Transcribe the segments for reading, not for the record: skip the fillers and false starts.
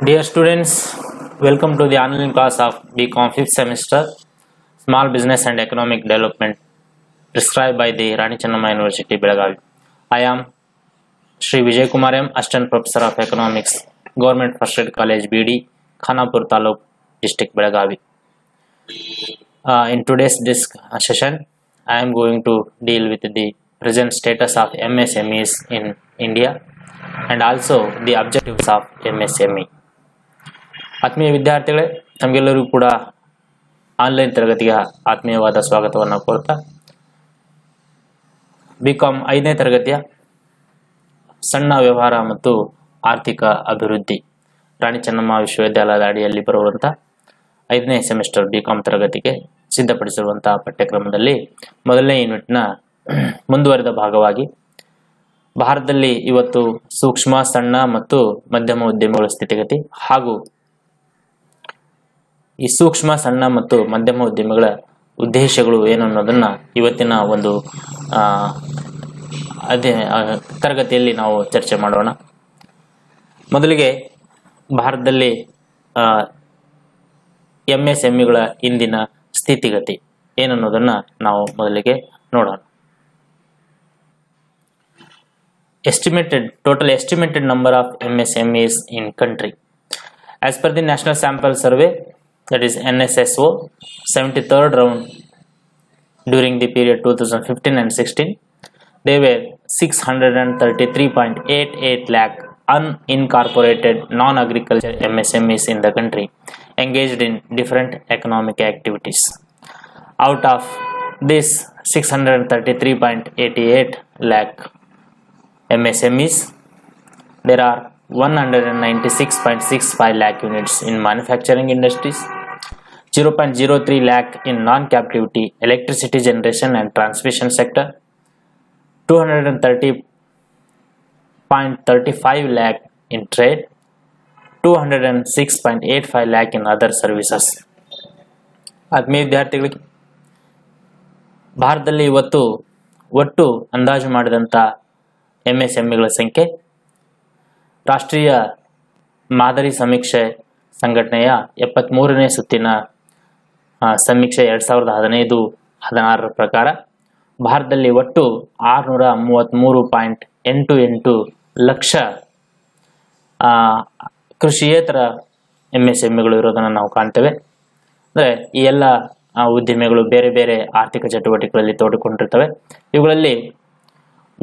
Dear students, welcome to the online class of BCom 5th semester Small Business and Economic Development prescribed by the Rani Chennamma University, Belagavi. I am Sri Vijay Kumar M, Assistant Professor of Economics, Government First Aid College, BD, Khanapur Taluk, District, Belagavi. In today's session, I am going to deal with the present status of MSMEs in India and also the objectives of MSME. ಆತ್ಮೀಯ ವಿದ್ಯಾರ್ಥಿಗಳೇ, ನಮಗೆಲ್ಲರಿಗೂ ಕೂಡ online ತರಗತಿಗೆ ಆತ್ಮೀಯವಾದ ಸ್ವಾಗತವನ್ನು ಕೋರ್ತಾ BCom 5ನೇ ತರಗತಿಯ ಸಣ್ಣ ವ್ಯವಹಾರ ಮತ್ತು ಆರ್ಥಿಕ ಅಭಿವೃದ್ಧಿ ರಾಣಿ ಚೆನ್ನಮ್ಮ ವಿಶ್ವವಿದ್ಯಾಲಯದ ಅಡಿಯಲ್ಲಿ ಬರುವಂಥ 5ನೇ ಸೆಮಿಸ್ಟರ್ ಬಿಕಾಂ ತರಗತಿಗೆ ಸಿದ್ಧಪಡಿಸಿರುವಂತಹ ಪಠ್ಯಕ್ರಮದಲ್ಲಿ ಮೊದಲನೇ ಯೂನಿಟ್ನ ಮುಂದುವರೆದ ಭಾಗವಾಗಿ ಭಾರತದಲ್ಲಿ ಇವತ್ತು ಸೂಕ್ಷ್ಮ ಸಣ್ಣ ಮತ್ತು ಮಧ್ಯಮ ಉದ್ಯಮಗಳ ಸ್ಥಿತಿಗತಿ ಹಾಗೂ ಈ ಸೂಕ್ಷ್ಮ ಸಣ್ಣ ಮತ್ತು ಮಧ್ಯಮ ಉದ್ಯಮಗಳ ಉದ್ದೇಶಗಳು ಏನು ಅನ್ನೋದನ್ನ ಇವತ್ತಿನ ಒಂದು ತರಗತಿಯಲ್ಲಿ ನಾವು ಚರ್ಚೆ ಮಾಡೋಣ. ಮೊದಲಿಗೆ ಭಾರತದಲ್ಲಿ MSMEಗಳ ಇಂದಿನ ಸ್ಥಿತಿಗತಿ ಏನನ್ನೋದನ್ನ ನಾವು ಮೊದಲಿಗೆ ನೋಡೋಣ. Total estimated number of MSMEs in country. As per the National Sample Survey, that is NSSO, 73rd round during the period 2015 and 16, there were 633.88 lakh unincorporated non-agriculture MSMEs in the country engaged in different economic activities. Out of this 633.88 lakh MSMEs, there are 196.65 lakh units in manufacturing industries, 0.03 lakh in non-captivity electricity generation and transmission sector, 230.35 lakh in trade, 206.85 lakh in other services. ಆತ್ಮೀಯ ವಿದ್ಯಾರ್ಥಿಗಳಿಗೆ, ಭಾರತದಲ್ಲಿ ಇವತ್ತು ಒಟ್ಟು ಅಂದಾಜು ಮಾಡಿದಂಥ MSMEಗಳ ಸಂಖ್ಯೆ ರಾಷ್ಟ್ರೀಯ ಮಾದರಿ ಸಮೀಕ್ಷೆ ಸಂಘಟನೆಯ 73ನೇ ಸುತ್ತಿನ ಸಮೀಕ್ಷೆ 2015-16 ಪ್ರಕಾರ ಭಾರತದಲ್ಲಿ ಒಟ್ಟು 633.88 ಲಕ್ಷ ಕೃಷಿಯೇತರ MSMEಗಳು ಇರೋದನ್ನು ನಾವು ಕಾಣ್ತೇವೆ. ಅಂದರೆ ಈ ಎಲ್ಲ ಉದ್ಯಮಿಗಳು ಬೇರೆ ಬೇರೆ ಆರ್ಥಿಕ ಚಟುವಟಿಕೆಗಳಲ್ಲಿ ತೊಡಗಿಕೊಂಡಿರ್ತವೆ. ಇವುಗಳಲ್ಲಿ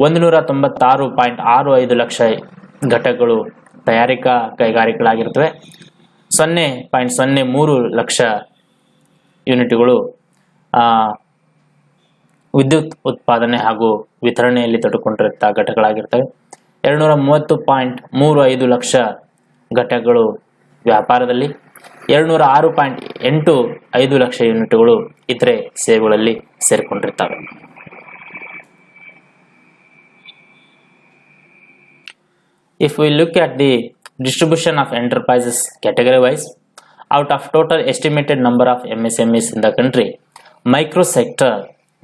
196.65 ಲಕ್ಷ ಘಟಕಗಳು ತಯಾರಿಕಾ ಕೈಗಾರಿಕೆಗಳಾಗಿರ್ತವೆ. 0.03 ಲಕ್ಷ ಯೂನಿಟ್ಗಳು ವಿದ್ಯುತ್ ಉತ್ಪಾದನೆ ಹಾಗೂ ವಿತರಣೆಯಲ್ಲಿ ತೊಡಕೊಂಡಿರುವಂತಹ ಘಟಕಗಳಾಗಿರ್ತವೆ. 230.35 ಲಕ್ಷ ಘಟಕಗಳು ವ್ಯಾಪಾರದಲ್ಲಿ, 206.85 ಲಕ್ಷ ಯೂನಿಟ್ಗಳು ಇತರೆ ಸೇವೆಗಳಲ್ಲಿ ಸೇರಿಕೊಂಡಿರ್ತವೆ. If we look at the distribution of enterprises category wise, out of total estimated number of MSMEs in the country, micro sector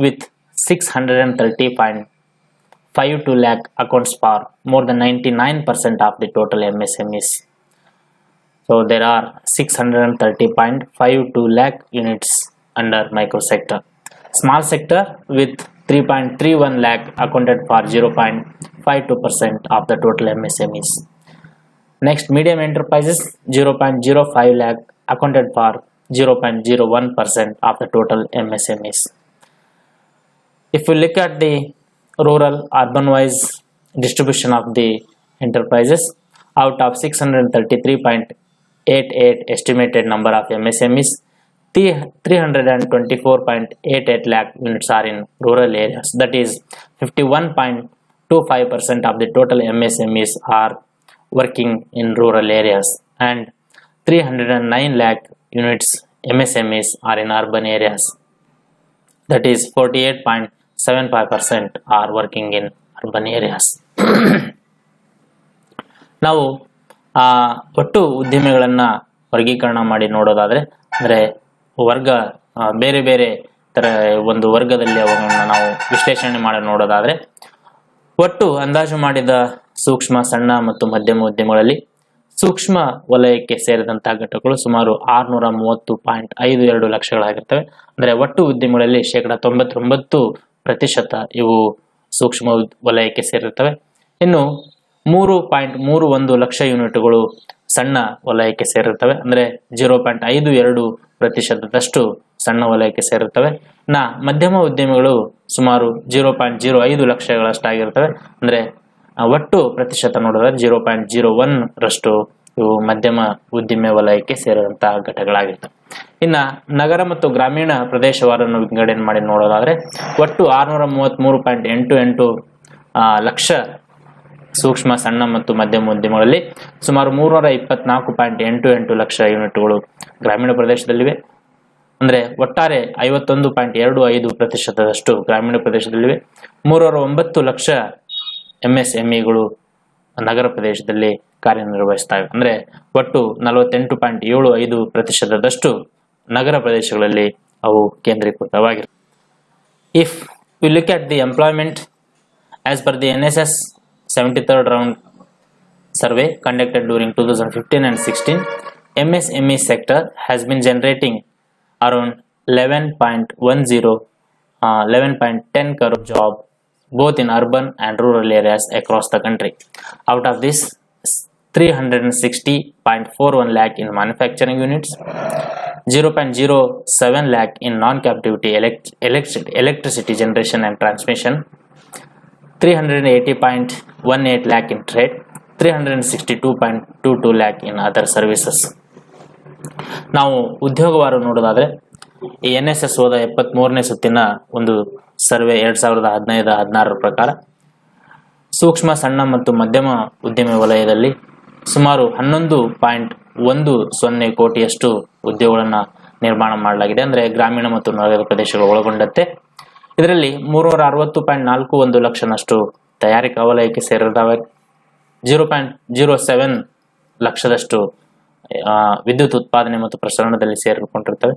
with 630.52 lakh accounts for more than 99% of the total MSMEs. So there are 630.52 lakh units under micro sector. Small sector with 3.31 lakh accounted for 0.52% of the total MSMEs. Next, medium enterprises 0.05 lakh accounted for 0.01% of the total MSMEs. If we look at the rural urban wise distribution of the enterprises, out of 633.88 estimated number of MSMEs, 324.88 lakh units are in rural areas. That is 51.25% of the total MSMEs are working in rural areas, and 309 lakh units MSMEs are in urban areas. That is 48.75% are working in urban areas. ನಾವು ಒಟ್ಟು ಉದ್ಯಮಿಗಳನ್ನು ವರ್ಗೀಕರಣ ಮಾಡಿ ನೋಡೋದಾದ್ರೆ, ಅಂದರೆ ವರ್ಗ ಬೇರೆ ಬೇರೆ ತರ ಒಂದು ವರ್ಗದಲ್ಲಿ ಅವುಗಳನ್ನು ನಾವು ವಿಶ್ಲೇಷಣೆ ಮಾಡಿ ನೋಡೋದಾದ್ರೆ, ಒಟ್ಟು ಅಂದಾಜು ಮಾಡಿದ ಸೂಕ್ಷ್ಮ ಸಣ್ಣ ಮತ್ತು ಮಧ್ಯಮ ಉದ್ಯಮಗಳಲ್ಲಿ ಸೂಕ್ಷ್ಮ ವಲಯಕ್ಕೆ ಸೇರಿದಂತಹ ಘಟಕಗಳು ಸುಮಾರು 630.52 ಲಕ್ಷಗಳಾಗಿರ್ತವೆ. ಅಂದರೆ ಒಟ್ಟು ಉದ್ಯಮಗಳಲ್ಲಿ 99% ಇವು ಸೂಕ್ಷ್ಮ ವಲಯಕ್ಕೆ ಸೇರಿರ್ತವೆ. ಇನ್ನು 3.31 ಲಕ್ಷ ಯೂನಿಟ್ಗಳು ಸಣ್ಣ ವಲಯಕ್ಕೆ ಸೇರಿರ್ತವೆ. ಅಂದರೆ 0.52% ಸಣ್ಣ ವಲಯಕ್ಕೆ ಸೇರಿರ್ತವೆ. ಮಧ್ಯಮ ಉದ್ಯಮಗಳು ಸುಮಾರು 0.05 ಲಕ್ಷಗಳಷ್ಟಾಗಿರ್ತವೆ. ಅಂದರೆ ಒಟ್ಟು ಪ್ರತಿಶತ ನೋಡಿದ್ರೆ 0.01 ಇವು ಮಧ್ಯಮ ಉದ್ದಿಮೆ ವಲಯಕ್ಕೆ ಸೇರಿದಂತಹ ಘಟಕಗಳಾಗಿರ್ತವೆ. ಇನ್ನು ನಗರ ಮತ್ತು ಗ್ರಾಮೀಣ ಪ್ರದೇಶವಾರನ್ನು ವಿಂಗಡಣೆ ಮಾಡಿ ನೋಡೋದಾದ್ರೆ ಒಟ್ಟು 633.88 ಲಕ್ಷ ಸೂಕ್ಷ್ಮ ಸಣ್ಣ ಮತ್ತು ಮಧ್ಯಮ ಉದ್ಯಮಗಳಲ್ಲಿ ಸುಮಾರು 324.88 ಲಕ್ಷ ಯೂನಿಟ್ಗಳು ಗ್ರಾಮೀಣ ಪ್ರದೇಶದಲ್ಲಿವೆ. ಅಂದರೆ ಒಟ್ಟಾರೆ 51.25% ಗ್ರಾಮೀಣ ಪ್ರದೇಶದಲ್ಲಿವೆ. 309 ಲಕ್ಷ MSMEಗಳು ನಗರ ಪ್ರದೇಶದಲ್ಲಿ ಕಾರ್ಯನಿರ್ವಹಿಸ್ತವೆ. ಅಂದರೆ ಒಟ್ಟು 48.75% ನಗರ ಪ್ರದೇಶಗಳಲ್ಲಿ ಅವು ಕೇಂದ್ರೀಕೃತವಾಗಿವೆ. If we look at the employment as per the NSS 73rd round survey conducted during 2015 and 16, MSME sector has been generating around 11.10 crore job both in urban and rural areas across the country. Out of this, 360.41 lakh in manufacturing units, 0.07 lakh in non-captivity electricity generation and transmission, 380.18 lakh in trade, 362.22 lakh in other services. ನಾವು ಉದ್ಯೋಗವಾರ ನೋಡೋದಾದ್ರೆ ಈ NSS ಹೋದ 73ನೇ ಸುತ್ತಿನ ಒಂದು survey 2015-16 ಪ್ರಕಾರ ಸೂಕ್ಷ್ಮ ಸಣ್ಣ ಮತ್ತು ಮಧ್ಯಮ ಉದ್ಯಮ ವಲಯದಲ್ಲಿ ಸುಮಾರು 11.10 ಕೋಟಿಯಷ್ಟು ಉದ್ಯೋಗಗಳನ್ನು ನಿರ್ಮಾಣ ಮಾಡಲಾಗಿದೆ. ಅಂದರೆ ಗ್ರಾಮೀಣ ಮತ್ತು ನಗರ ಪ್ರದೇಶಗಳು ಒಳಗೊಂಡಂತೆ ಇದರಲ್ಲಿ 360.41 ಲಕ್ಷನಷ್ಟು ತಯಾರಿಕಾ ವಲಯಕ್ಕೆ ಸೇರಿದ್ದಾವೆ. 0.07 ಲಕ್ಷದಷ್ಟು ವಿದ್ಯುತ್ ಉತ್ಪಾದನೆ ಮತ್ತು ಪ್ರಸರಣದಲ್ಲಿ ಸೇರಿಕೊಂಡಿರ್ತವೆ.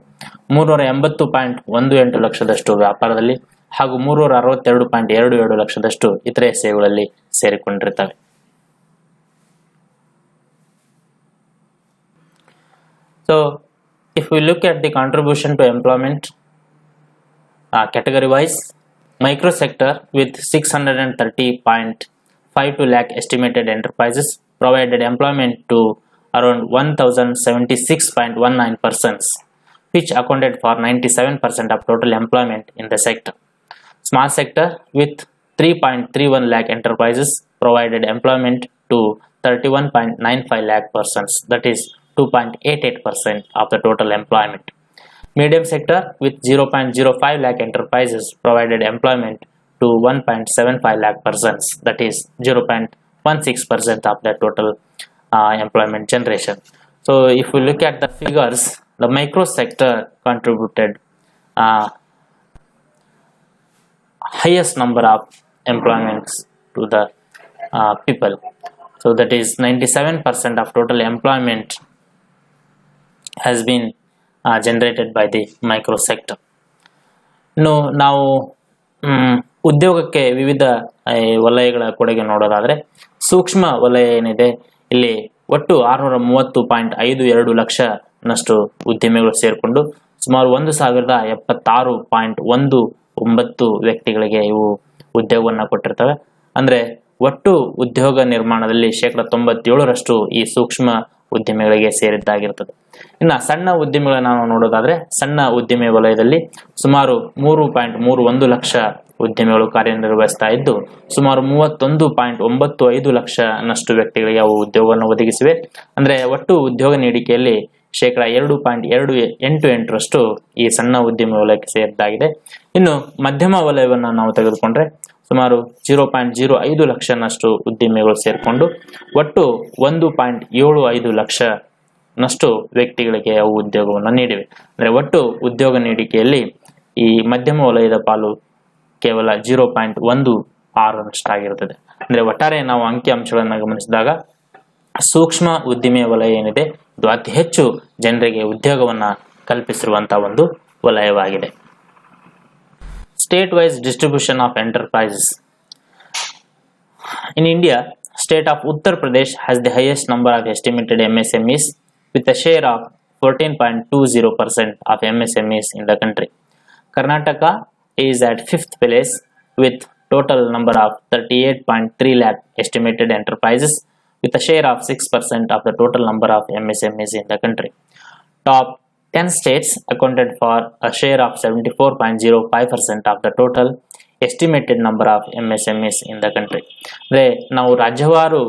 380.18 ಲಕ್ಷದಷ್ಟು ವ್ಯಾಪಾರದಲ್ಲಿ ಹಾಗೂ 362.27 ಲಕ್ಷದಷ್ಟು ಇತರೆ ಸೇವೆಗಳಲ್ಲಿ ಸೇರಿಕೊಂಡಿರ್ತವೆ. So if we look at the contribution to employment category wise, micro sector with 630.52 lakh estimated enterprises provided employment to around 1076.19 persons, which accounted for 97% of total employment in the sector. Small sector with 3.31 lakh enterprises provided employment to 31.95 lakh persons, that is 2.88% of the total employment. Medium sector with 0.05 lakh enterprises provided employment to 1.75 lakh persons, that is 0.16% of the total employment generation. So if we look at the figures, the micro sector contributed highest number of employments to the people. So that is 97% of total employment has been generated by the micro sector. ನಾವು ಉದ್ಯೋಗಕ್ಕೆ ವಿವಿಧ ವಲಯಗಳ ಕೊಡುಗೆ ನೋಡೋದಾದ್ರೆ ಸೂಕ್ಷ್ಮ ವಲಯ ಏನಿದೆ ಇಲ್ಲಿ ಒಟ್ಟು 630.52 ಲಕ್ಷನಷ್ಟು ಉದ್ಯಮಿಗಳು ಸೇರಿಕೊಂಡು ಸುಮಾರು 1076.19 ವ್ಯಕ್ತಿಗಳಿಗೆ ಇವು ಉದ್ಯೋಗವನ್ನು ಕೊಟ್ಟಿರ್ತವೆ. ಅಂದ್ರೆ ಒಟ್ಟು ಉದ್ಯೋಗ ನಿರ್ಮಾಣದಲ್ಲಿ 97% ಈ ಸೂಕ್ಷ್ಮ ಉದ್ಯಮಿಗಳಿಗೆ ಸೇರಿದ್ದಾಗಿರ್ತದೆ. ಇನ್ನು ಸಣ್ಣ ಉದ್ಯಮಿಗಳನ್ನ ನಾವು ನೋಡೋದಾದ್ರೆ ಸಣ್ಣ ಉದ್ಯಮಿ ವಲಯದಲ್ಲಿ ಸುಮಾರು 3.31 ಲಕ್ಷ ಉದ್ಯಮಿಗಳು ಕಾರ್ಯನಿರ್ವಹಿಸ್ತಾ ಇದ್ದು ಸುಮಾರು 31.95 ಲಕ್ಷನಷ್ಟು ವ್ಯಕ್ತಿಗಳಿಗೆ ಅವು ಉದ್ಯೋಗವನ್ನು ಒದಗಿಸಿವೆ. ಅಂದ್ರೆ ಒಟ್ಟು ಉದ್ಯೋಗ ನೀಡಿಕೆಯಲ್ಲಿ 2.28% ಈ ಸಣ್ಣ ಉದ್ಯಮ ವಲಯಕ್ಕೆ ಸೇರಿದ್ದಾಗಿದೆ. ಇನ್ನು ಮಧ್ಯಮ ವಲಯವನ್ನು ನಾವು ತೆಗೆದುಕೊಂಡ್ರೆ ಸುಮಾರು 0.05 ಲಕ್ಷನಷ್ಟು ಉದ್ಯಮಿಗಳು ಸೇರಿಕೊಂಡು ಒಟ್ಟು 1.75 ಲಕ್ಷನಷ್ಟು ವ್ಯಕ್ತಿಗಳಿಗೆ ಅವು ಉದ್ಯೋಗವನ್ನು ನೀಡಿವೆ. ಅಂದ್ರೆ ಒಟ್ಟು ಉದ್ಯೋಗ ನೀಡಿಕೆಯಲ್ಲಿ ಈ ಮಧ್ಯಮ ವಲಯದ ಪಾಲು ಕೇವಲ 0.16 ಅಂದ್ರೆ ಒಟ್ಟಾರೆ ನಾವು ಅಂಕಿ ಅಂಶಗಳನ್ನು ಗಮನಿಸಿದಾಗ ಸೂಕ್ಷ್ಮ ಉದ್ದಿಮೆ ವಲಯ ಏನಿದೆ ಇದು ಅತಿ ಹೆಚ್ಚು ಜನರಿಗೆ ಉದ್ಯೋಗವನ್ನ ಕಲ್ಪಿಸಿರುವಂತಹ ಒಂದು ವಲಯವಾಗಿದೆ. State-wise distribution of enterprises. In India, state of Uttar Pradesh has the highest number of estimated MSMEs with a share of 14.20% of MSMEs in the country. Karnataka is at 5th place with total number of 38.3 lakh estimated enterprises with a share of 6% of the total number of MSMEs in the country. Top 10 states accounted for a share of 74.05% of the total estimated number of MSMEs in the country. ಅಂದ್ರೆ ನಾವು ರಾಜ್ಯವಾರು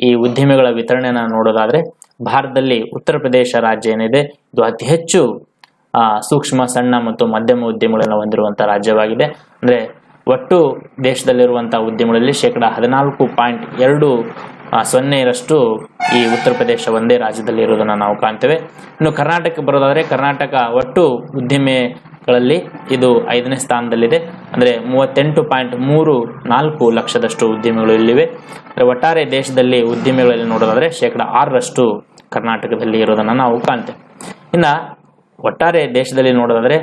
ಈ ಉದ್ದಿಮೆಗಳ ವಿತರಣೆಯನ್ನು ನೋಡೋದಾದ್ರೆ ಭಾರತದಲ್ಲಿ ಉತ್ತರ ಪ್ರದೇಶ ರಾಜ್ಯ ಏನಿದೆ ಇದು ಅತಿ ಹೆಚ್ಚು ಸೂಕ್ಷ್ಮ ಸಣ್ಣ ಮತ್ತು ಮಧ್ಯಮ ಉದ್ಯಮಗಳನ್ನು ಹೊಂದಿರುವಂತಹ ರಾಜ್ಯವಾಗಿದೆ. ಅಂದ್ರೆ ಒಟ್ಟು ದೇಶದಲ್ಲಿರುವಂತಹ ಉದ್ಯಮಗಳಲ್ಲಿ 14.20% ಈ ಉತ್ತರ ಪ್ರದೇಶ ಒಂದೇ ರಾಜ್ಯದಲ್ಲಿ ಇರುವುದನ್ನು ನಾವು ಕಾಣ್ತೇವೆ. ಇನ್ನು ಕರ್ನಾಟಕ ಬರೋದಾದ್ರೆ ಕರ್ನಾಟಕ ಒಟ್ಟು ಉದ್ದಿಮೆಗಳಲ್ಲಿ ಇದು 5ನೇ ಸ್ಥಾನದಲ್ಲಿದೆ. ಅಂದ್ರೆ 38.34 ಲಕ್ಷದಷ್ಟು ಉದ್ಯಮಿಗಳು ಇಲ್ಲಿವೆ. ಅಂದ್ರೆ ಒಟ್ಟಾರೆ ದೇಶದಲ್ಲಿ ಉದ್ಯಮಿಗಳಲ್ಲಿ ನೋಡೋದಾದ್ರೆ 6% ಕರ್ನಾಟಕದಲ್ಲಿ ಇರೋದನ್ನು ನಾವು ಕಾಣ್ತೇವೆ. ಇನ್ನು ಒಟ್ಟಾರೆ ದೇಶದಲ್ಲಿ ನೋಡೋದಾದ್ರೆ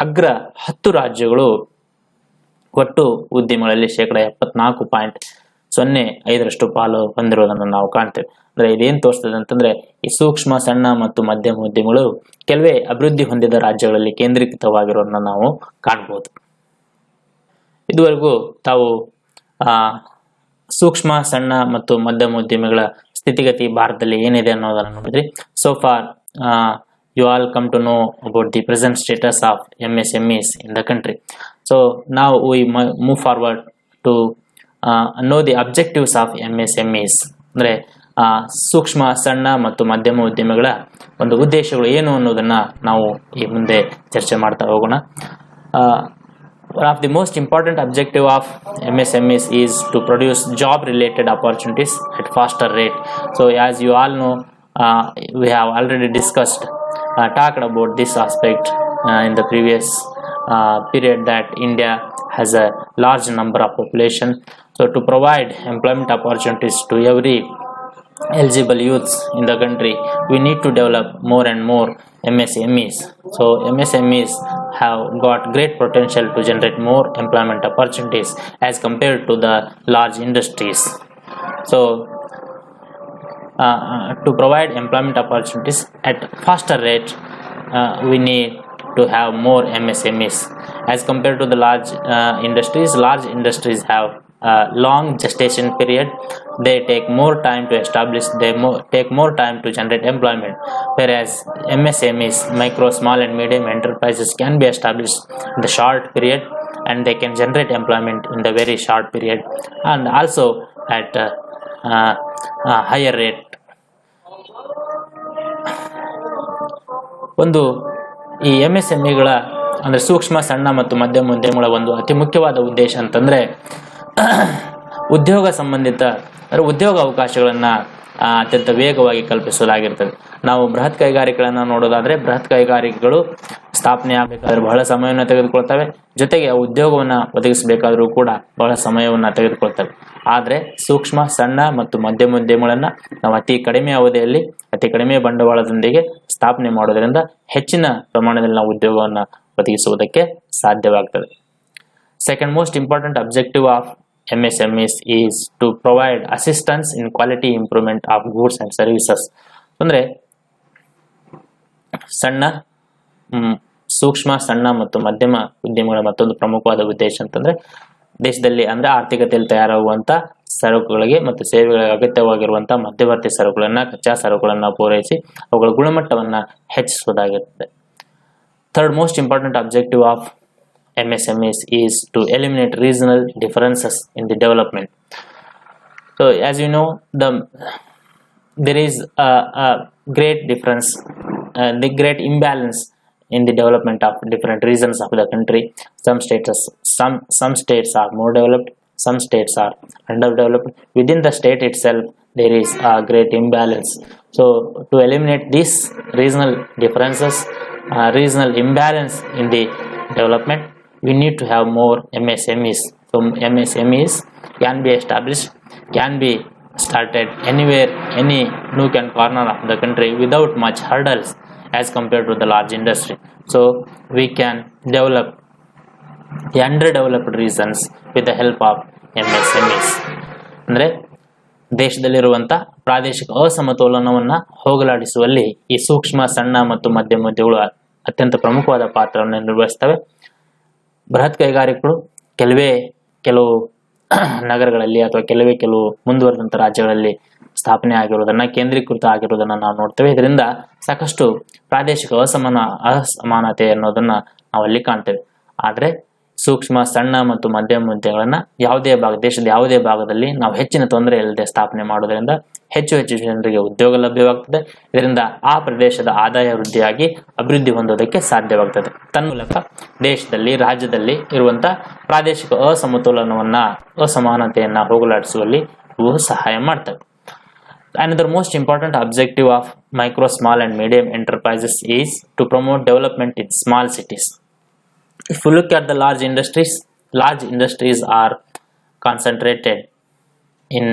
ಅಗ್ರ 10 ರಾಜ್ಯಗಳು ಒಟ್ಟು ಉದ್ಯಮಗಳಲ್ಲಿ 74.05% ಪಾಲು ಹೊಂದಿರುವುದನ್ನು ನಾವು ಕಾಣ್ತೇವೆ. ಅಂದ್ರೆ ಇದೇನು ತೋರಿಸ್ತದೆ ಅಂತಂದ್ರೆ ಈ ಸೂಕ್ಷ್ಮ ಸಣ್ಣ ಮತ್ತು ಮಧ್ಯಮ ಉದ್ಯಮಗಳು ಕೆಲವೇ ಅಭಿವೃದ್ಧಿ ಹೊಂದಿದ ರಾಜ್ಯಗಳಲ್ಲಿ ಕೇಂದ್ರೀಕೃತವಾಗಿರೋದನ್ನ ನಾವು ಕಾಣಬಹುದು. ಇದುವರೆಗೂ ತಾವು ಸೂಕ್ಷ್ಮ ಸಣ್ಣ ಮತ್ತು ಮಧ್ಯಮ ಉದ್ಯಮಿಗಳ ಸ್ಥಿತಿಗತಿ ಭಾರತದಲ್ಲಿ ಏನಿದೆ ಅನ್ನೋದನ್ನು ನೋಡಿದ್ರಿ. So far you all come to know about the present status of MSMEs in the country. So now we move forward to know the objectives of MSMEs. ಅಂದ್ರೆ ಸೂಕ್ಷ್ಮ ಸಣ್ಣ ಮತ್ತು ಮಧ್ಯಮ ಉದ್ಯಮಿಗಳ ಒಂದು ಉದ್ದೇಶಗಳು ಏನು ಅನ್ನೋದನ್ನ ನಾವು ಈ ಮುಂದೆ ಚರ್ಚೆ ಮಾಡ್ತಾ ಹೋಗೋಣ. One of the most important objective of MSMEs is to produce job related opportunities at faster rate. So as you all know, we have already talked about this aspect in the previous period that India has a large number of population. So to provide employment opportunities to every eligible youths in the country, we need to develop more and more MSMEs. So MSMEs have got great potential to generate more employment opportunities as compared to the large industries. So to provide employment opportunities at faster rate, we need to have more MSMEs as compared to the large industries. Large industries have long gestation period. They take more time to establish, take more time to generate employment, whereas MSMEs, micro, small and medium enterprises, can be established in the short period and they can generate employment in the very short period and also at higher rate. ಒಂದು ಈ MSMEಗಳ ಅಂದ್ರೆ ಸೂಕ್ಷ್ಮ ಸಣ್ಣ ಮತ್ತು ಮಧ್ಯಮ ಉದ್ಯಮಗಳ ಒಂದು ಅತಿ ಮುಖ್ಯವಾದ ಉದ್ದೇಶ ಅಂತಂದ್ರೆ ಉದ್ಯೋಗ ಸಂಬಂಧಿತ ಉದ್ಯೋಗ ಅವಕಾಶಗಳನ್ನ ಅತ್ಯಂತ ವೇಗವಾಗಿ ಕಲ್ಪಿಸಲಾಗಿರ್ತದೆ. ನಾವು ಬೃಹತ್ ಕೈಗಾರಿಕೆಗಳನ್ನ ನೋಡೋದಾದ್ರೆ ಬೃಹತ್ ಕೈಗಾರಿಕೆಗಳು ಸ್ಥಾಪನೆ ಆಗಬೇಕಾದ್ರೆ ಬಹಳ ಸಮಯವನ್ನು ತೆಗೆದುಕೊಳ್ತವೆ, ಜೊತೆಗೆ ಉದ್ಯೋಗವನ್ನ ಒದಗಿಸಬೇಕಾದ್ರೂ ಕೂಡ ಬಹಳ ಸಮಯವನ್ನ ತೆಗೆದುಕೊಳ್ತವೆ. ಆದ್ರೆ ಸೂಕ್ಷ್ಮ ಸಣ್ಣ ಮತ್ತು ಮಧ್ಯಮ ಉದ್ಯಮಗಳನ್ನ ನಾವು ಅತಿ ಕಡಿಮೆ ಅವಧಿಯಲ್ಲಿ ಅತಿ ಕಡಿಮೆ ಬಂಡವಾಳದೊಂದಿಗೆ ಸ್ಥಾಪನೆ ಮಾಡೋದ್ರಿಂದ ಹೆಚ್ಚಿನ ಪ್ರಮಾಣದಲ್ಲಿ ನಾವು ಉದ್ಯೋಗವನ್ನ ಒದಗಿಸುವುದಕ್ಕೆ ಸಾಧ್ಯವಾಗ್ತದೆ. Second most important objective of MSMEs is to provide assistance in quality improvement of goods and services. ಅಂದ್ರೆ ಸೂಕ್ಷ್ಮ ಸಣ್ಣ ಮತ್ತು ಮಧ್ಯಮ ಉದ್ಯಮಗಳ ಮತ್ತೊಂದು ಪ್ರಮುಖವಾದ ಉದ್ದೇಶ ಅಂತಂದ್ರೆ ದೇಶದಲ್ಲಿ ಅಂದ್ರೆ ಆರ್ಥಿಕತೆಯಲ್ಲಿ ತಯಾರಾಗುವಂತ ಸರಕುಗಳಿಗೆ ಮತ್ತು ಸೇವೆಗಳಿಗೆ ಅಗತ್ಯವಾಗಿರುವಂತಹ ಮಧ್ಯವರ್ತಿ ಸರಕುಗಳನ್ನ ಕಚ್ಚಾ ಸರಕುಗಳನ್ನ ಪೂರೈಸಿ ಅವುಗಳ ಗುಣಮಟ್ಟವನ್ನ ಹೆಚ್ಚಿಸುವುದಾಗಿರುತ್ತದೆ. Third most important objective of MSMEs is to eliminate regional differences in the development. So as you know, there is a great difference, the great imbalance in the development of different regions of the country. Some states are more developed, some states are underdeveloped. Within the state itself there is a great imbalance. So to eliminate these regional differences, regional imbalance in the development, we need to have more MSMEs. So MSMEs can be established, can be started anywhere, any nook and corner of the country without much hurdles as compared to the large industry. So we can develop the underdeveloped regions with the help of MSMEs. ಅಂದರೆ ದೇಶದಲ್ಲಿರುವಂಥ ಪ್ರಾದೇಶಿಕ ಅಸಮತೋಲನವನ್ನು ಹೋಗಲಾಡಿಸುವಲ್ಲಿ ಈ ಸೂಕ್ಷ್ಮ, ಸಣ್ಣ ಮತ್ತು ಮಧ್ಯಮ ಉದ್ಯಮಗಳು ಅತ್ಯಂತ ಪ್ರಮುಖವಾದ ಪಾತ್ರವನ್ನು ನಿರ್ವಹಿಸ್ತವೆ. ಬೃಹತ್ ಕೈಗಾರಿಕೆಗಳು ಕೆಲವು ನಗರಗಳಲ್ಲಿ ಅಥವಾ ಕೆಲವು ಮುಂದುವರೆದಂಥ ರಾಜ್ಯಗಳಲ್ಲಿ ಸ್ಥಾಪನೆ ಆಗಿರುವುದನ್ನು, ಕೇಂದ್ರೀಕೃತ ಆಗಿರುವುದನ್ನು ನಾವು ನೋಡ್ತೇವೆ. ಇದರಿಂದ ಸಾಕಷ್ಟು ಪ್ರಾದೇಶಿಕ ಅಸಮಾನತೆ ಅನ್ನೋದನ್ನ ನಾವು ಅಲ್ಲಿ ಕಾಣ್ತೇವೆ. ಆದರೆ ಸೂಕ್ಷ್ಮ, ಸಣ್ಣ ಮತ್ತು ಮಧ್ಯಮ ಉದ್ಯಮಗಳನ್ನ ದೇಶದ ಯಾವುದೇ ಭಾಗದಲ್ಲಿ ನಾವು ಹೆಚ್ಚಿನ ತೊಂದರೆ ಇಲ್ಲದೆ ಸ್ಥಾಪನೆ ಮಾಡೋದ್ರಿಂದ ಹೆಚ್ಚು ಜನರಿಗೆ ಉದ್ಯೋಗ ಲಭ್ಯವಾಗ್ತದೆ. ಇದರಿಂದ ಆ ಪ್ರದೇಶದ ಆದಾಯ ವೃದ್ಧಿಯಾಗಿ ಅಭಿವೃದ್ಧಿ ಹೊಂದೋದಕ್ಕೆ ಸಾಧ್ಯವಾಗ್ತದೆ. ತನ್ಮೂಲಕ ದೇಶದಲ್ಲಿ, ರಾಜ್ಯದಲ್ಲಿ ಇರುವಂತಹ ಪ್ರಾದೇಶಿಕ ಅಸಮಾನತೆಯನ್ನ ಹೋಗಲಾಡಿಸುವಲ್ಲಿ ಇವು ಸಹಾಯ ಮಾಡ್ತವೆ. Another most important objective of micro, small and medium enterprises is to promote development in small cities. If you look at the large industries are concentrated in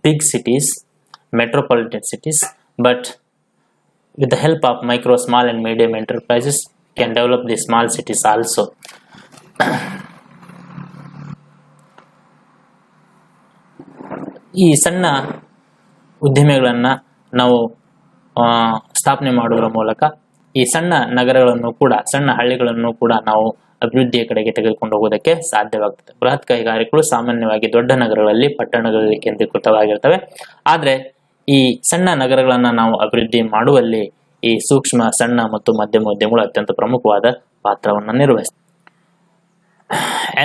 big cities, metropolitan cities, but with the help of micro, small and medium enterprises can develop the small cities also. ಈ ಸಣ್ಣ ಉದ್ದಿಮೆಗಳನ್ನು ನಾವು ಸ್ಥಾಪನೆ ಮಾಡುವುದರ ಮೂಲಕ ಈ ಸಣ್ಣ ನಗರಗಳನ್ನು ಕೂಡ, ಸಣ್ಣ ಹಳ್ಳಿಗಳನ್ನು ಕೂಡ ನಾವು ಅಭಿವೃದ್ಧಿಯ ಕಡೆಗೆ ತೆಗೆದುಕೊಂಡು ಹೋಗೋದಕ್ಕೆ ಸಾಧ್ಯವಾಗ್ತದೆ. ಬೃಹತ್ ಕೈಗಾರಿಕೆಗಳು ಸಾಮಾನ್ಯವಾಗಿ ದೊಡ್ಡ ನಗರಗಳಲ್ಲಿ, ಪಟ್ಟಣಗಳಲ್ಲಿ ಕೇಂದ್ರೀಕೃತವಾಗಿರ್ತವೆ. ಆದರೆ ಈ ಸಣ್ಣ ನಗರಗಳನ್ನು ನಾವು ಅಭಿವೃದ್ಧಿ ಮಾಡುವಲ್ಲಿ ಈ ಸೂಕ್ಷ್ಮ, ಸಣ್ಣ ಮತ್ತು ಮಧ್ಯಮ ಉದ್ಯಮಗಳು ಅತ್ಯಂತ ಪ್ರಮುಖವಾದ ಪಾತ್ರವನ್ನು ನಿರ್ವಹಿಸ್ತವೆ.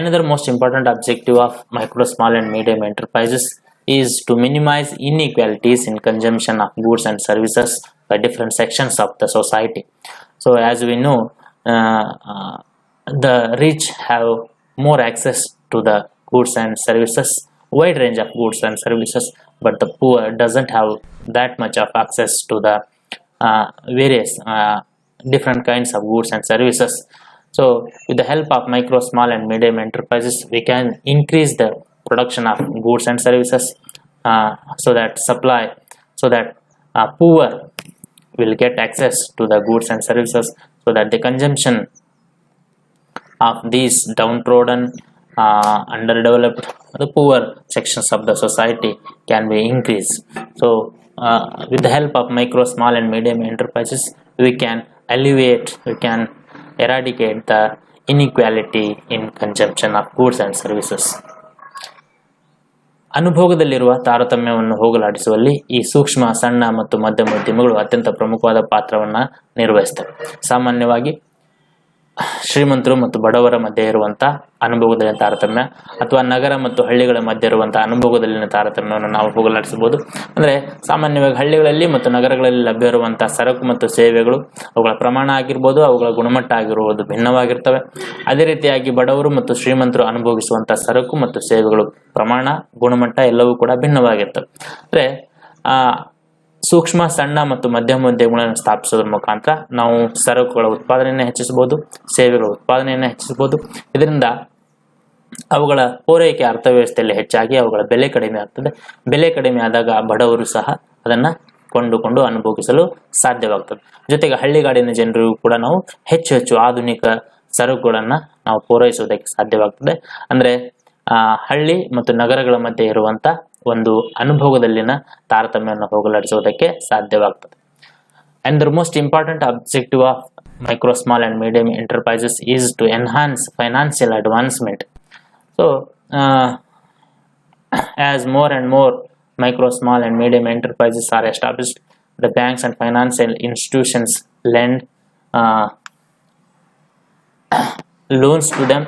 Another most important objective of micro, small and medium enterprises is to minimize inequalities in consumption of goods and services by different sections of the society. So as we know, the rich have more access to the goods and services, wide range of goods and services, but the poor doesn't have that much of access to the various different kinds of goods and services. So with the help of micro, small and medium enterprises, we can increase the production of goods and services so that poor will get access to the goods and services, so that the consumption of these downtrodden, underdeveloped, the poor sections of the society can be increased. So with the help of micro, small and medium enterprises, we can eradicate the inequality in consumption of goods and services. ಅನುಭೋಗದಲ್ಲಿರುವ ತಾರತಮ್ಯವನ್ನು ಹೋಗಲಾಡಿಸುವಲ್ಲಿ ಈ ಸೂಕ್ಷ್ಮ, ಸಣ್ಣ ಮತ್ತು ಮಧ್ಯಮ ಉದ್ಯಮಗಳು ಅತ್ಯಂತ ಪ್ರಮುಖವಾದ ಪಾತ್ರವನ್ನು ನಿರ್ವಹಿಸ್ತವೆ. ಸಾಮಾನ್ಯವಾಗಿ ಶ್ರೀಮಂತರು ಮತ್ತು ಬಡವರ ಮಧ್ಯೆ ಇರುವಂತಹ ಅನುಭೋಗದಲ್ಲಿನ ತಾರತಮ್ಯ ಅಥವಾ ನಗರ ಮತ್ತು ಹಳ್ಳಿಗಳ ಮಧ್ಯೆ ಇರುವಂತಹ ಅನುಭೋಗದಲ್ಲಿನ ತಾರತಮ್ಯವನ್ನು ನಾವು ಹೋಗಲಾಡಿಸಬಹುದು. ಅಂದರೆ ಸಾಮಾನ್ಯವಾಗಿ ಹಳ್ಳಿಗಳಲ್ಲಿ ಮತ್ತು ನಗರಗಳಲ್ಲಿ ಲಭ್ಯ ಇರುವಂತಹ ಸರಕು ಮತ್ತು ಸೇವೆಗಳು, ಅವುಗಳ ಪ್ರಮಾಣ ಆಗಿರ್ಬೋದು, ಅವುಗಳ ಗುಣಮಟ್ಟ ಆಗಿರುವುದು ಭಿನ್ನವಾಗಿರ್ತವೆ. ಅದೇ ರೀತಿಯಾಗಿ ಬಡವರು ಮತ್ತು ಶ್ರೀಮಂತರು ಅನುಭವಿಸುವಂತಹ ಸರಕು ಮತ್ತು ಸೇವೆಗಳು ಪ್ರಮಾಣ, ಗುಣಮಟ್ಟ ಎಲ್ಲವೂ ಕೂಡ ಭಿನ್ನವಾಗಿರ್ತವೆ. ಅಂದರೆ ಸೂಕ್ಷ್ಮ, ಸಣ್ಣ ಮತ್ತು ಮಧ್ಯಮ ಉದ್ಯಮಗಳನ್ನು ಸ್ಥಾಪಿಸೋದ್ರ ಮುಖಾಂತರ ನಾವು ಸರಕುಗಳ ಉತ್ಪಾದನೆಯನ್ನು ಹೆಚ್ಚಿಸಬಹುದು, ಸೇವೆಗಳ ಉತ್ಪಾದನೆಯನ್ನು ಹೆಚ್ಚಿಸಬಹುದು. ಇದರಿಂದ ಅವುಗಳ ಪೂರೈಕೆ ಅರ್ಥವ್ಯವಸ್ಥೆಯಲ್ಲಿ ಹೆಚ್ಚಾಗಿ ಅವುಗಳ ಬೆಲೆ ಕಡಿಮೆ ಆಗ್ತದೆ. ಬೆಲೆ ಕಡಿಮೆ ಆದಾಗ ಬಡವರು ಸಹ ಅದನ್ನ ಕೊಂಡುಕೊಂಡು ಅನುಭವಿಸಲು ಸಾಧ್ಯವಾಗ್ತದೆ. ಜೊತೆಗೆ ಹಳ್ಳಿಗಾಡಿನ ಜನರಿಗೂ ಕೂಡ ನಾವು ಹೆಚ್ಚು ಆಧುನಿಕ ಸರಕುಗಳನ್ನ ನಾವು ಪೂರೈಸುವುದಕ್ಕೆ ಸಾಧ್ಯವಾಗ್ತದೆ. ಅಂದ್ರೆ ಹಳ್ಳಿ ಮತ್ತು ನಗರಗಳ ಮಧ್ಯೆ ಇರುವಂತ ಒಂದು ಅನುಭವದಲ್ಲಿನ ತಾರತಮ್ಯವನ್ನು ಹೋಗಲಾಡಿಸುವುದಕ್ಕೆ ಸಾಧ್ಯವಾಗ್ತದೆ. And the most important objective of micro, small and medium enterprises is to enhance financial advancement. So as more and more micro, small and medium enterprises are established, the banks and financial institutions lend loans to them.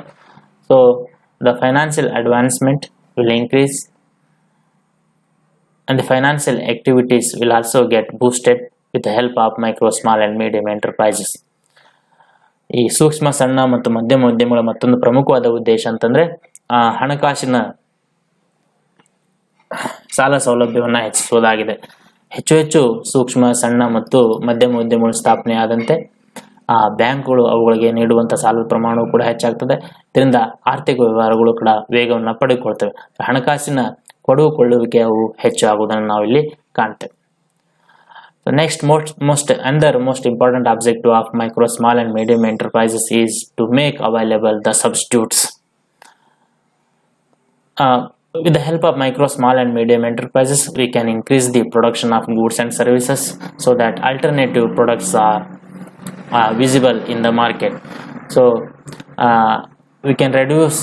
So the financial advancement will increase, and the financial activities will also get boosted with the help of micro, small and medium enterprises. ಈ ಸೂಕ್ಷ್ಮ, ಸಣ್ಣ ಮತ್ತು ಮಧ್ಯಮ ಉದ್ಯಮಗಳ ಮತ್ತೊಂದು ಪ್ರಮುಖವಾದ ಉದ್ದೇಶ ಅಂತಂದ್ರೆ ಹಣಕಾಸಿನ ಸಾಲ ಸೌಲಭ್ಯವನ್ನು ಹೆಚ್ಚಿಸುವುದಾಗಿದೆ. ಹೆಚ್ಚು ಸೂಕ್ಷ್ಮ, ಸಣ್ಣ ಮತ್ತು ಮಧ್ಯಮ ಉದ್ಯಮಗಳು ಸ್ಥಾಪನೆ ಆದಂತೆ ಬ್ಯಾಂಕ್ಗಳು ಅವುಗಳಿಗೆ ನೀಡುವಂತಹ ಸಾಲದ ಪ್ರಮಾಣವು ಕೂಡ ಹೆಚ್ಚಾಗ್ತದೆ. ಇದರಿಂದ ಆರ್ಥಿಕ ವ್ಯವಹಾರಗಳು ಕೂಡ ವೇಗವನ್ನು ಪಡೆದುಕೊಳ್ತವೆ. ಹಣಕಾಸಿನ ಕೊಡುಕೊಳ್ಳುವಿಕೆಯು ಹೆಚ್ಚಾಗುವುದನ್ನು ನಾವು ಇಲ್ಲಿ ಕಾಣ್ತೇವೆ. The next most important objective of micro, small and medium enterprises is to make available the substitutes. with the help of micro, small and medium enterprises, we can increase the production of goods and services so that alternative products are visible in the market. So we can reduce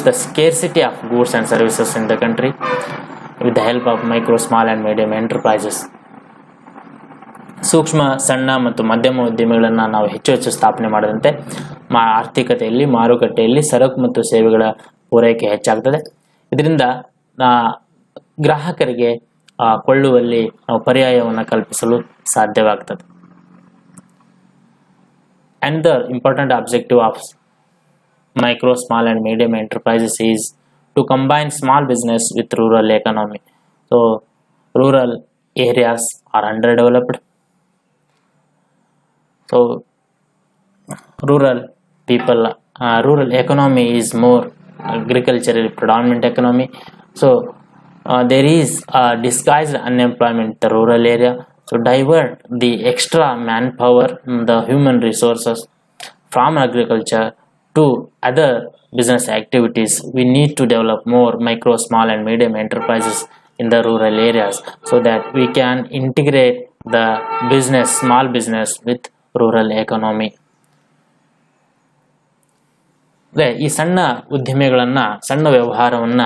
the scarcity of goods and services in the country with the help of micro, small and medium enterprises. ಸೂಕ್ಷ್ಮ, ಸಣ್ಣ ಮತ್ತು ಮಧ್ಯಮ ಉದ್ಯಮಿಗಳನ್ನು ನಾವು ಹೆಚ್ಚು ಸ್ಥಾಪನೆ ಮಾಡಿದಂತೆ ಆರ್ಥಿಕತೆಯಲ್ಲಿ, ಮಾರುಕಟ್ಟೆಯಲ್ಲಿ ಸರಕು ಮತ್ತು ಸೇವೆಗಳ ಪೂರೈಕೆ ಹೆಚ್ಚಾಗ್ತದೆ. ಇದರಿಂದ ಗ್ರಾಹಕರಿಗೆ ಕೊಳ್ಳುವಲ್ಲಿ ನಾವು ಪರ್ಯಾಯವನ್ನು ಕಲ್ಪಿಸಲು ಸಾಧ್ಯವಾಗ್ತದೆ. Another important objective of micro, small and medium enterprises is to combine small business with rural economy. So rural areas are underdeveloped. So rural economy is more agriculturally predominant economy. So there is disguised unemployment in the rural area. So divert the extra manpower, the human resources from agriculture to other business activities. We need to develop more micro, small and medium enterprises in the rural areas so that we can integrate the small business with rural economy. ಈ ಸಣ್ಣ ಉದ್ದಿಮೆಗಳನ್ನ, ಸಣ್ಣ ವ್ಯವಹಾರವನ್ನ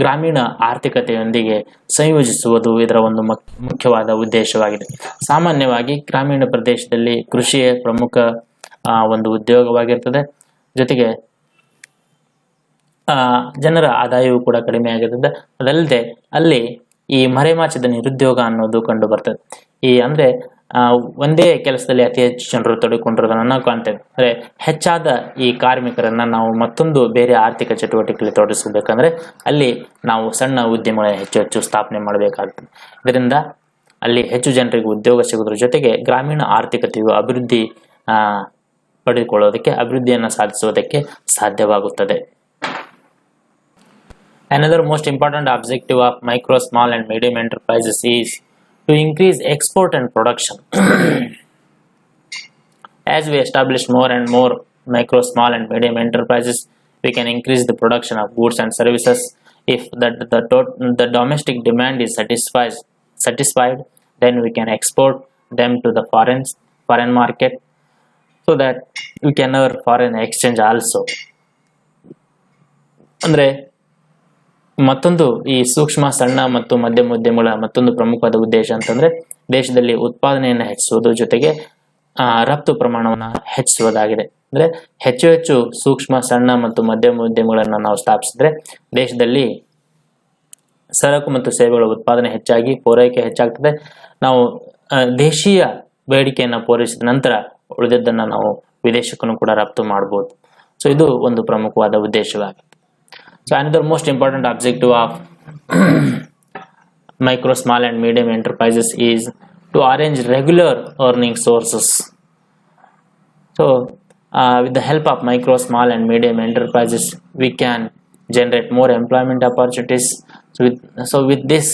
ಗ್ರಾಮೀಣ ಆರ್ಥಿಕತೆಯೊಂದಿಗೆ ಸಂಯೋಜಿಸುವುದು ಇದರ ಒಂದು ಮುಖ್ಯವಾದ ಉದ್ದೇಶವಾಗಿದೆ. ಸಾಮಾನ್ಯವಾಗಿ ಗ್ರಾಮೀಣ ಪ್ರದೇಶದಲ್ಲಿ ಕೃಷಿಯೇ ಪ್ರಮುಖ ಒಂದು ಉದ್ಯೋಗವಾಗಿರ್ತದೆ. ಜೊತೆಗೆ ಜನರ ಆದಾಯವೂ ಕೂಡ ಕಡಿಮೆ ಆಗಿರ್ತದೆ. ಅದಲ್ಲದೆ ಅಲ್ಲಿ ಈ ಮರೆಮಾಚಿದ ನಿರುದ್ಯೋಗ ಅನ್ನೋದು ಕಂಡು ಬರ್ತದೆ. ಅಂದ್ರೆ ಒಂದೇ ಕೆಲಸದಲ್ಲಿ ಅತಿ ಹೆಚ್ಚು ಜನರು ತೊಡಗಿಕೊಂಡಿರೋದನ್ನ ನಾವು ಕಾಣ್ತೇವೆ. ಅಂದ್ರೆ ಹೆಚ್ಚಾದ ಈ ಕಾರ್ಮಿಕರನ್ನ ನಾವು ಮತ್ತೊಂದು ಬೇರೆ ಆರ್ಥಿಕ ಚಟುವಟಿಕೆಯಲ್ಲಿ ತೊಡಗಿಸಬೇಕಂದ್ರೆ ಅಲ್ಲಿ ನಾವು ಸಣ್ಣ ಉದ್ಯಮಗಳ ಹೆಚ್ಚು ಸ್ಥಾಪನೆ ಮಾಡಬೇಕಾಗ್ತದೆ. ಇದರಿಂದ ಅಲ್ಲಿ ಹೆಚ್ಚು ಜನರಿಗೆ ಉದ್ಯೋಗ ಸಿಗೋದ್ರ ಜೊತೆಗೆ ಗ್ರಾಮೀಣ ಆರ್ಥಿಕತೆಯು ಅಭಿವೃದ್ಧಿಯನ್ನು ಸಾಧಿಸುವುದಕ್ಕೆ ಸಾಧ್ಯವಾಗುತ್ತದೆ. Another most important objective of micro, small and medium enterprises is to increase export and production. As we establish more and more micro, small and medium enterprises, we can increase the production of goods and services. If the domestic demand is satisfied, then we can export them to the foreign market so that we can earn foreign exchange also. ಅಂದ್ರೆ ಮತ್ತೊಂದು ಈ ಸೂಕ್ಷ್ಮ, ಸಣ್ಣ ಮತ್ತು ಮಧ್ಯಮ ಉದ್ಯಮಗಳ ಮತ್ತೊಂದು ಪ್ರಮುಖವಾದ ಉದ್ದೇಶ ಅಂತಂದ್ರೆ ದೇಶದಲ್ಲಿ ಉತ್ಪಾದನೆಯನ್ನು ಹೆಚ್ಚಿಸುವುದು ಜೊತೆಗೆ ರಫ್ತು ಪ್ರಮಾಣವನ್ನು ಹೆಚ್ಚಿಸುವುದಾಗಿದೆ. ಅಂದ್ರೆ ಹೆಚ್ಚು ಸೂಕ್ಷ್ಮ, ಸಣ್ಣ ಮತ್ತು ಮಧ್ಯಮ ಉದ್ಯಮಗಳನ್ನು ನಾವು ಸ್ಥಾಪಿಸಿದ್ರೆ ದೇಶದಲ್ಲಿ ಸರಕು ಮತ್ತು ಸೇವೆಗಳ ಉತ್ಪಾದನೆ ಹೆಚ್ಚಾಗಿ ಪೂರೈಕೆ ಹೆಚ್ಚಾಗ್ತದೆ. ನಾವು ದೇಶೀಯ ಬೇಡಿಕೆಯನ್ನು ಪೂರೈಸಿದ ನಂತರ ಉಳಿದದ್ದನ್ನು ನಾವು ವಿದೇಶಕ್ಕೂ ಕೂಡ ರಫ್ತು ಮಾಡಬಹುದು. ಸೊ ಇದು ಒಂದು ಪ್ರಮುಖವಾದ ಉದ್ದೇಶವಾಗಿದೆ. So another most important objective of micro, small and medium enterprises is to arrange regular earning sources. So with the help of micro, small and medium enterprises, we can generate more employment opportunities. So with this,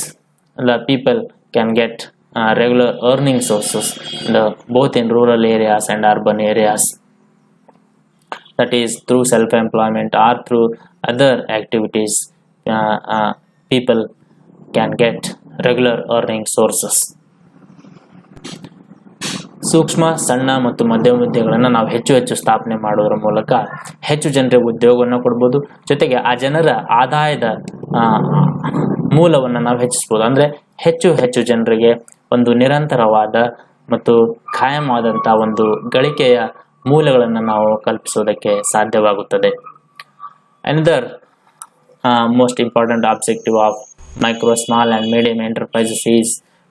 the people can get regular earning sources both in rural areas and urban areas. That is through self-employment or through other activities, people can get regular earning sources. ಸೂಕ್ಷ್ಮ, ಸಣ್ಣ ಮತ್ತು ಮಧ್ಯಮ ಉದ್ಯಮಗಳನ್ನು ನಾವು ಹೆಚ್ಚು ಸ್ಥಾಪನೆ ಮಾಡೋದ್ರ ಮೂಲಕ ಹೆಚ್ಚು ಜನರಿಗೆ ಉದ್ಯೋಗವನ್ನು ಕೊಡ್ಬೋದು. ಜೊತೆಗೆ ಆ ಜನರ ಆದಾಯದ ಮೂಲವನ್ನು ನಾವು ಹೆಚ್ಚಿಸ್ಬೋದು. ಅಂದ್ರೆ ಹೆಚ್ಚು ಜನರಿಗೆ ಒಂದು ನಿರಂತರವಾದ ಮತ್ತು ಖಾಯಮಾದಂತ ಒಂದು ಗಳಿಕೆಯ ಮೂಲಗಳನ್ನು ನಾವು ಕಲ್ಪಿಸೋದಕ್ಕೆ ಸಾಧ್ಯವಾಗುತ್ತದೆ. Another most important objective of micro, small and medium enterprises is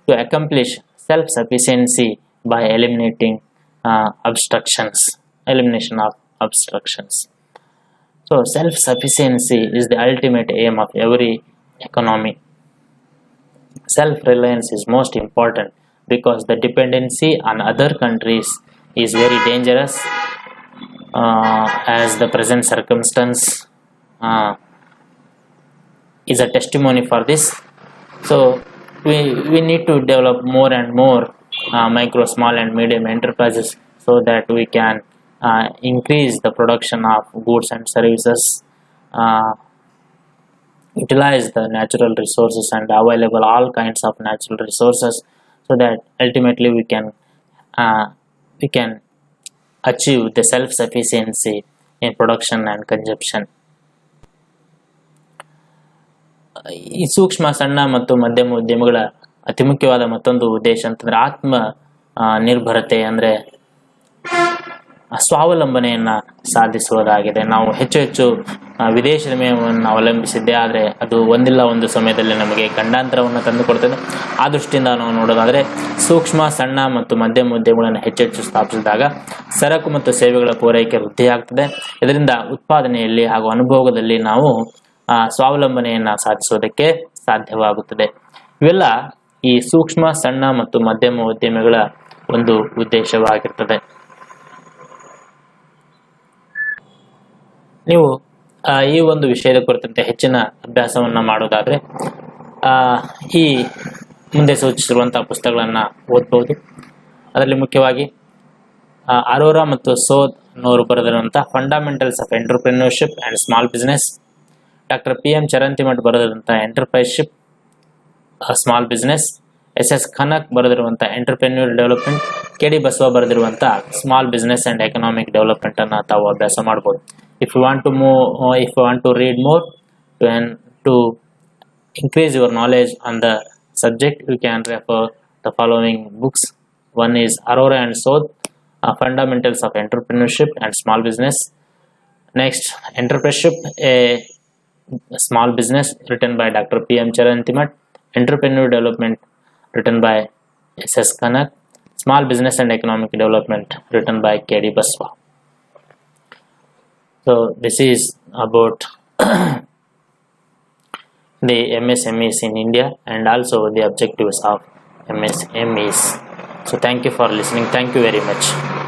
to accomplish self-sufficiency by elimination of obstructions. So self-sufficiency is the ultimate aim of every economy. Self-reliance is most important because the dependency on other countries is very dangerous as the present circumstance is a testimony for this. So we need to develop more and more micro, small and medium enterprises so that we can increase the production of goods and services utilize the natural resources and available all kinds of natural resources, so that ultimately we can achieve the self sufficiency in production and consumption. ಈ ಸೂಕ್ಷ್ಮ ಸಣ್ಣ ಮತ್ತು ಮಧ್ಯಮ ಉದ್ಯಮಗಳ ಅತಿ ಮುಖ್ಯವಾದ ಮತ್ತೊಂದು ಉದ್ದೇಶ ಅಂತಂದ್ರೆ ಆತ್ಮ ನಿರ್ಭರತೆ, ಅಂದ್ರೆ ಸ್ವಾವಲಂಬನೆಯನ್ನ ಸಾಧಿಸುವುದಾಗಿದೆ. ನಾವು ಹೆಚ್ಚು ವಿದೇಶದ ಮೇವನ್ನು ಅವಲಂಬಿಸಿದ್ದೇ ಆದರೆ ಅದು ಒಂದಿಲ್ಲ ಒಂದು ಸಮಯದಲ್ಲಿ ನಮಗೆ ಗಂಡಾಂತರವನ್ನು ತಂದುಕೊಡ್ತದೆ. ಆ ದೃಷ್ಟಿಯಿಂದ ನಾವು ನೋಡೋದಾದ್ರೆ ಸೂಕ್ಷ್ಮ ಸಣ್ಣ ಮತ್ತು ಮಧ್ಯಮ ಉದ್ಯಮಗಳನ್ನು ಹೆಚ್ಚು ಸ್ಥಾಪಿಸಿದಾಗ ಸರಕು ಮತ್ತು ಸೇವೆಗಳ ಪೂರೈಕೆ ವೃದ್ಧಿಯಾಗ್ತದೆ. ಇದರಿಂದ ಉತ್ಪಾದನೆಯಲ್ಲಿ ಹಾಗೂ ಅನುಭೋಗದಲ್ಲಿ ನಾವು ಸ್ವಾವಲಂಬನೆಯನ್ನ ಸಾಧಿಸುವುದಕ್ಕೆ ಸಾಧ್ಯವಾಗುತ್ತದೆ. ಇವೆಲ್ಲ ಈ ಸೂಕ್ಷ್ಮ ಸಣ್ಣ ಮತ್ತು ಮಧ್ಯಮ ಉದ್ಯಮಿಗಳ ಒಂದು ಉದ್ದೇಶವಾಗಿರ್ತದೆ. ನೀವು ಈ ಒಂದು ವಿಷಯದ ಕುರಿತಂತೆ ಹೆಚ್ಚಿನ ಅಭ್ಯಾಸವನ್ನ ಮಾಡೋದಾದ್ರೆ ಈ ಮುಂದೆ ಸೂಚಿಸಿರುವಂತಹ ಪುಸ್ತಕಗಳನ್ನ ಓದಬಹುದು. ಅದರಲ್ಲಿ ಮುಖ್ಯವಾಗಿ ಅರೋರಾ ಮತ್ತು ಸೋದ್ ನವರು ಬರೆದಿರುವಂತಹ fundamentals of entrepreneurship and small business, doctor PM Charantimath ಬರೆದಿರುವಂತಹ enterpriseship small business, SS Khanak ಬರೆದಿರುವಂತಹ ಎಂಟರ್ಪ್ರೆನ್ಯೂರ್ ಡೆವಲಪ್ಮೆಂಟ್, KD ಬಸವ ಬರೆದಿರುವಂತಹ small business and economic development ಅನ್ನ ತಾವು ಅಭ್ಯಾಸ ಮಾಡಬಹುದು. If you want to read more and to increase your knowledge on the subject, you can refer the following books. One is Arora and Sodh, Fundamentals of Entrepreneurship and Small Business. Next, Entrepreneurship, a Small Business, written by Dr. PM Charantimat. Entrepreneur Development, written by SS Khanak. Small Business and Economic Development, written by KD Baswa. So this is about the MSMEs in India and also the objectives of MSMEs. So thank you for listening. Thank you very much.